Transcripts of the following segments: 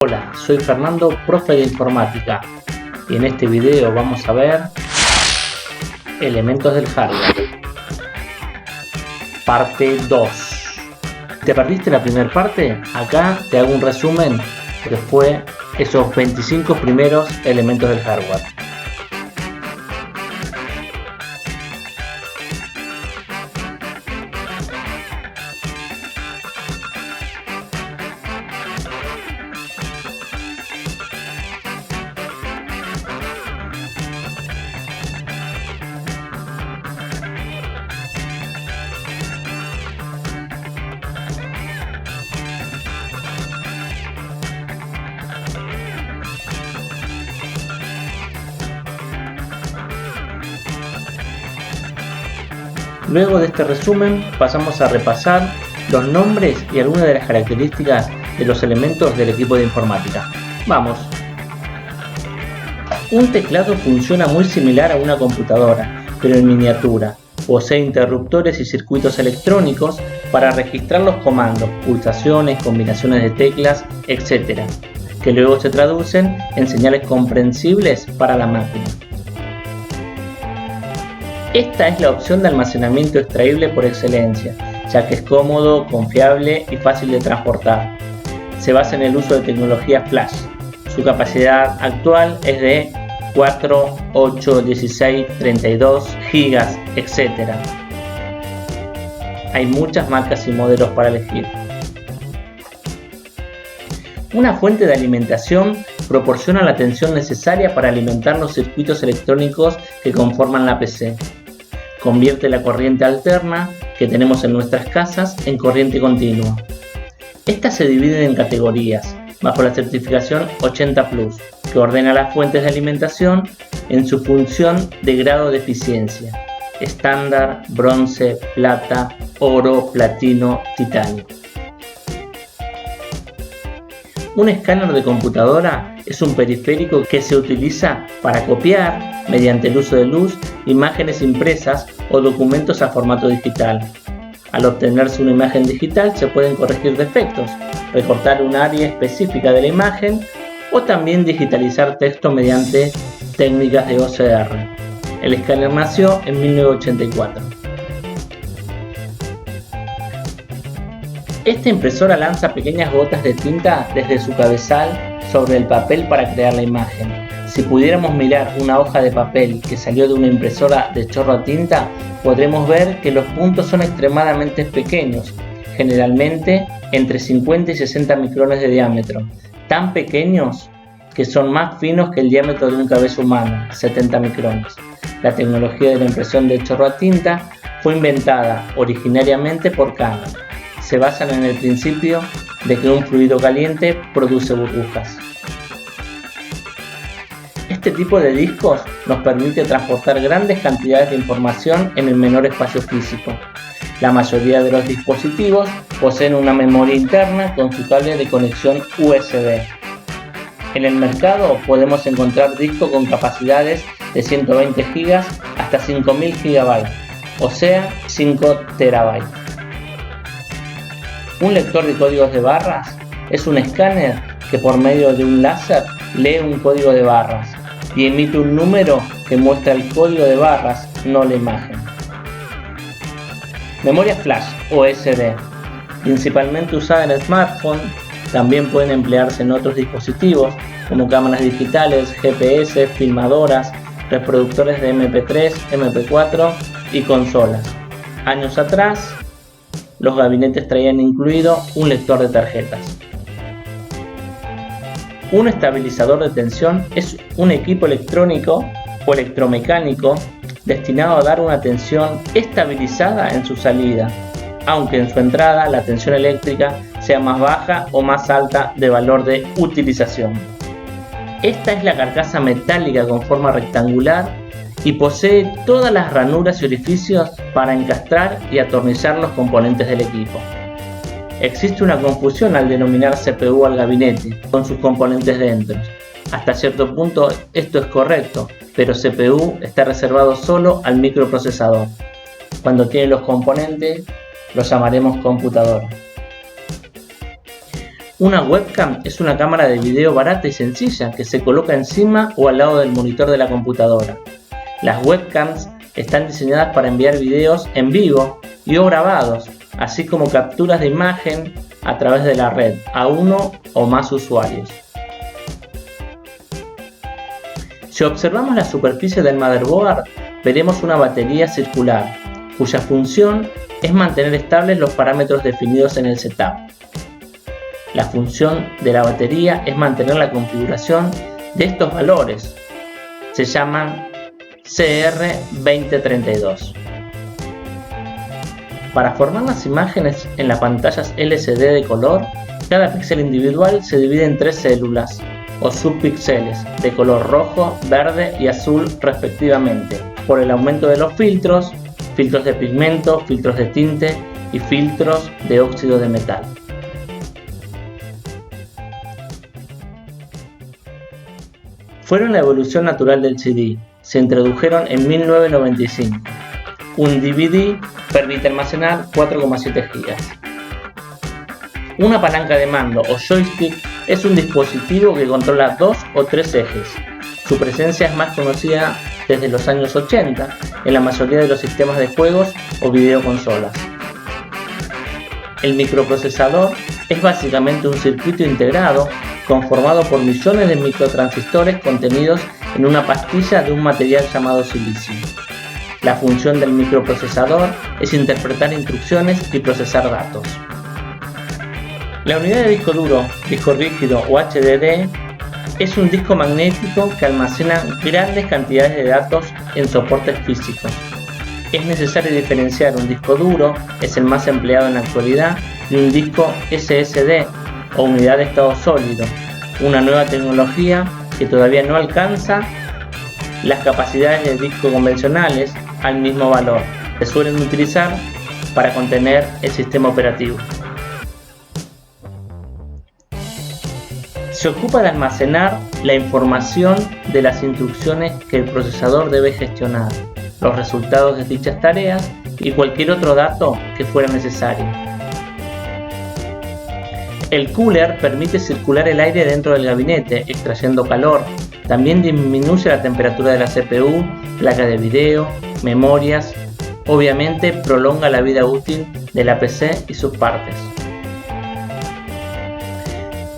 Hola, soy Fernando, profe de informática, y en este video vamos a ver elementos del hardware, parte 2. ¿Te perdiste la primera parte? Acá te hago un resumen que fue esos 25 primeros elementos del hardware. Luego de este resumen pasamos a repasar los nombres y algunas de las características de los elementos del equipo de informática. ¡Vamos! Un teclado funciona muy similar a una computadora, pero en miniatura. Posee interruptores y circuitos electrónicos para registrar los comandos, pulsaciones, combinaciones de teclas, etc., que luego se traducen en señales comprensibles para la máquina. Esta es la opción de almacenamiento extraíble por excelencia, ya que es cómodo, confiable y fácil de transportar. Se basa en el uso de tecnología flash. Su capacidad actual es de 4, 8, 16, 32 GB, etc. Hay muchas marcas y modelos para elegir. Una fuente de alimentación proporciona la tensión necesaria para alimentar los circuitos electrónicos que conforman la PC. Convierte la corriente alterna que tenemos en nuestras casas en corriente continua. Estas se dividen en categorías, bajo la certificación 80 Plus, que ordena las fuentes de alimentación en su función de grado de eficiencia: estándar, bronce, plata, oro, platino, titanio. Un escáner de computadora es un periférico que se utiliza para copiar, mediante el uso de luz, imágenes impresas o documentos a formato digital. Al obtenerse una imagen digital se pueden corregir defectos, recortar un área específica de la imagen o también digitalizar texto mediante técnicas de OCR. El escáner nació en 1984. Esta impresora lanza pequeñas gotas de tinta desde su cabezal sobre el papel para crear la imagen. Si pudiéramos mirar una hoja de papel que salió de una impresora de chorro a tinta, podremos ver que los puntos son extremadamente pequeños, generalmente entre 50 y 60 micrones de diámetro, tan pequeños que son más finos que el diámetro de un cabello humano, 70 micrones. La tecnología de la impresión de chorro a tinta fue inventada originariamente por Canon. Se basan en el principio de que un fluido caliente produce burbujas. Este tipo de discos nos permite transportar grandes cantidades de información en el menor espacio físico. La mayoría de los dispositivos poseen una memoria interna con su cable de conexión USB. En el mercado podemos encontrar discos con capacidades de 120 GB hasta 5000 GB, o sea, 5 TB. Un lector de códigos de barras es un escáner que por medio de un láser lee un código de barras y emite un número que muestra el código de barras, no la imagen. Memoria flash o SD, principalmente usada en el smartphone, también pueden emplearse en otros dispositivos como cámaras digitales, GPS, filmadoras, reproductores de MP3, MP4 y consolas. Años atrás, los gabinetes traían incluido un lector de tarjetas. Un estabilizador de tensión es un equipo electrónico o electromecánico destinado a dar una tensión estabilizada en su salida, aunque en su entrada la tensión eléctrica sea más baja o más alta de valor de utilización. Esta es la carcasa metálica con forma rectangular y posee todas las ranuras y orificios para encastrar y atornillar los componentes del equipo. Existe una confusión al denominar CPU al gabinete, con sus componentes dentro. Hasta cierto punto esto es correcto, pero CPU está reservado solo al microprocesador. Cuando tiene los componentes, los llamaremos computadora. Una webcam es una cámara de video barata y sencilla que se coloca encima o al lado del monitor de la computadora. Las webcams están diseñadas para enviar videos en vivo y o grabados, así como capturas de imagen a través de la red a uno o más usuarios. Si observamos la superficie del motherboard, veremos una batería circular, cuya función es mantener estables los parámetros definidos en el setup. La función de la batería es mantener la configuración de estos valores. Se llaman CR2032. Para formar las imágenes en las pantallas LCD de color, cada píxel individual se divide en 3 células o subpíxeles de color rojo, verde y azul respectivamente, por el aumento de los filtros, filtros de pigmento, filtros de tinte y filtros de óxido de metal. Fueron la evolución natural del CD. Se introdujeron en 1995. Un DVD permite almacenar 4,7 GB. Una palanca de mando o joystick es un dispositivo que controla 2 o 3 ejes. Su presencia es más conocida desde los años 80 en la mayoría de los sistemas de juegos o videoconsolas. El microprocesador es básicamente un circuito integrado conformado por millones de microtransistores contenidos en una pastilla de un material llamado silicio. La función del microprocesador es interpretar instrucciones y procesar datos. La unidad de disco duro, disco rígido o HDD es un disco magnético que almacena grandes cantidades de datos en soportes físicos. Es necesario diferenciar un disco duro, es el más empleado en la actualidad, de un disco SSD o unidad de estado sólido, una nueva tecnología que todavía no alcanza las capacidades de disco convencionales al mismo valor. Se suelen utilizar para contener el sistema operativo. Se ocupa de almacenar la información de las instrucciones que el procesador debe gestionar, los resultados de dichas tareas y cualquier otro dato que fuera necesario. El cooler permite circular el aire dentro del gabinete, extrayendo calor. También disminuye la temperatura de la CPU, placa de video, memorias. Obviamente prolonga la vida útil de la PC y sus partes.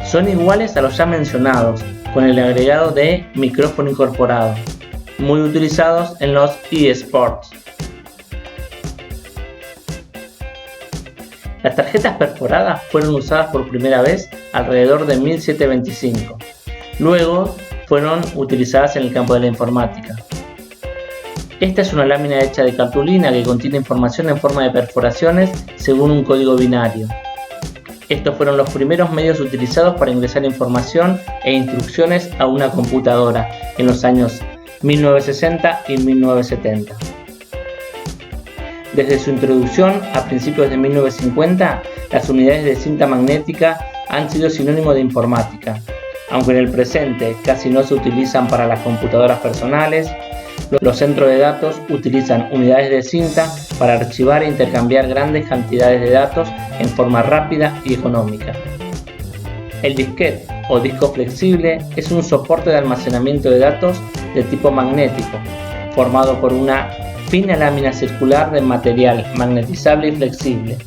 Son iguales a los ya mencionados, con el agregado de micrófono incorporado, muy utilizados en los eSports. Las tarjetas perforadas fueron usadas por primera vez alrededor de 1725. Luego fueron utilizadas en el campo de la informática. Esta es una lámina hecha de cartulina que contiene información en forma de perforaciones según un código binario. Estos fueron los primeros medios utilizados para ingresar información e instrucciones a una computadora en los años 1960 y 1970. Desde su introducción a principios de 1950, las unidades de cinta magnética han sido sinónimo de informática. Aunque en el presente casi no se utilizan para las computadoras personales, los centros de datos utilizan unidades de cinta para archivar e intercambiar grandes cantidades de datos en forma rápida y económica. El disquete o disco flexible es un soporte de almacenamiento de datos de tipo magnético, formado por una fina lámina circular de material magnetizable y flexible,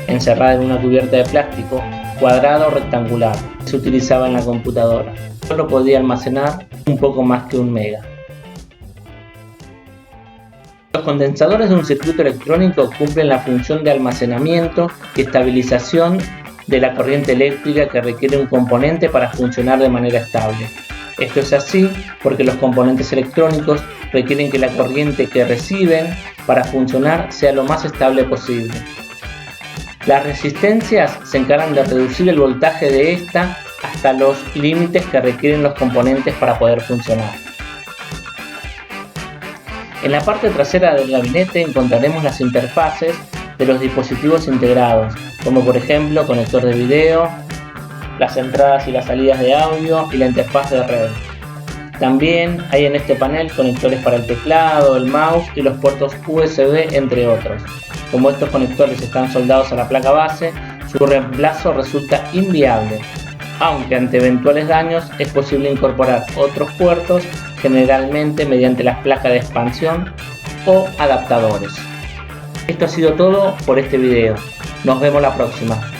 encerrada en una cubierta de plástico cuadrada o rectangular. Se utilizaba en la computadora. Solo podía almacenar un poco más que 1 mega. Los condensadores de un circuito electrónico cumplen la función de almacenamiento y estabilización de la corriente eléctrica que requiere un componente para funcionar de manera estable. Esto es así porque los componentes electrónicos requieren que la corriente que reciben para funcionar sea lo más estable posible. Las resistencias se encargan de reducir el voltaje de esta hasta los límites que requieren los componentes para poder funcionar. En la parte trasera del gabinete encontraremos las interfaces de los dispositivos integrados, como por ejemplo conector de video, las entradas y las salidas de audio y la interfaz de red. También hay en este panel conectores para el teclado, el mouse y los puertos USB, entre otros. Como estos conectores están soldados a la placa base, Su reemplazo resulta inviable, aunque ante eventuales daños es posible incorporar otros puertos, generalmente mediante las placas de expansión o adaptadores. Esto ha sido todo por este video. Nos vemos la próxima.